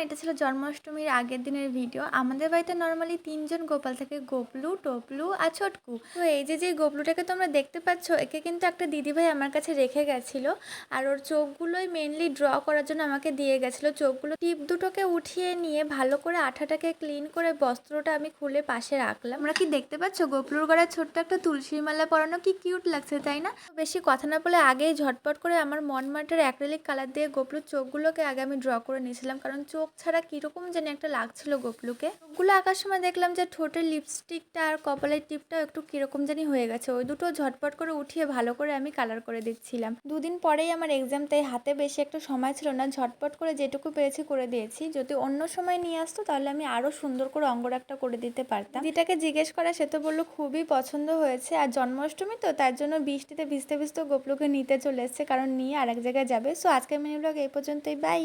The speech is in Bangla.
এটা ছিল জন্মাষ্টমীর আগের দিনের ভিডিও। আমাদের বাড়িতে নরমালি ৩ জন গোপাল থাকে, গোপলু, টপলু আর ছটকু। তো এই যে গোপলুটাকে তোমরা দেখতে পাচ্ছ, একে কিন্তু একটা দিদিভাই আমার কাছে রেখে গেছিলো। আর ওর চোখগুলোই মেনলি ড্র করার জন্য আমাকে দিয়ে গেছিলো। চোখগুলো টিপ দুটোকে উঠিয়ে নিয়ে ভালো করে আঠাটাকে ক্লিন করে বস্ত্রটা আমি খুলে পাশে রাখলাম। আমরা কি দেখতে পাচ্ছ গোপলুর গলায় ছোট্ট একটা তুলসীর মালা পরানো, কি কিউট লাগছে তাই না? বেশি কথা না বলে আগেই ঝটপট করে আমার মন মার্টের অ্যাক্রিলিক কালার দিয়ে গোপলুর চোখগুলোকে আগে আমি ড্র করে নিয়েছিলাম, কারণ চোখ ছাড়া কীরকম জানি একটা লাগছিল গোপলুকে। চোখগুলো আঁকার সময় দেখলাম যে ঠোঁটের লিপস্টিকটা আর কপালের টিপটাও একটু কীরকম জানি হয়ে গেছে। ওই দুটো ঝটপট করে উঠিয়ে ভালো করে আমি কালার করে দিচ্ছিলাম। দুদিন পরেই আমার এক্সাম, তাই হাতে বেশি একটা সময় ছিল না, ঝটপট করে যেটুকু পেরেছি করে দিয়েছি। যদি অন্য সময় নিয়ে আসতো তাহলে আমি আরও সুন্দর করে অঙ্গরাগটা করে দিতে পারতাম। দিদিটাকে জিজ্ঞেস করা, সে তো বললো খুবই পছন্দ হয়েছে, আর জন্মাষ্টমী তো তার জন্য বৃষ্টিতে ভিজতে ভিজতে গোপলুকে নিতে চলে এসছে, কারণ নিয়ে আরেক জায়গায় যাবে। সো আজকের মিনি ব্লগ এই পর্যন্তই, বাই।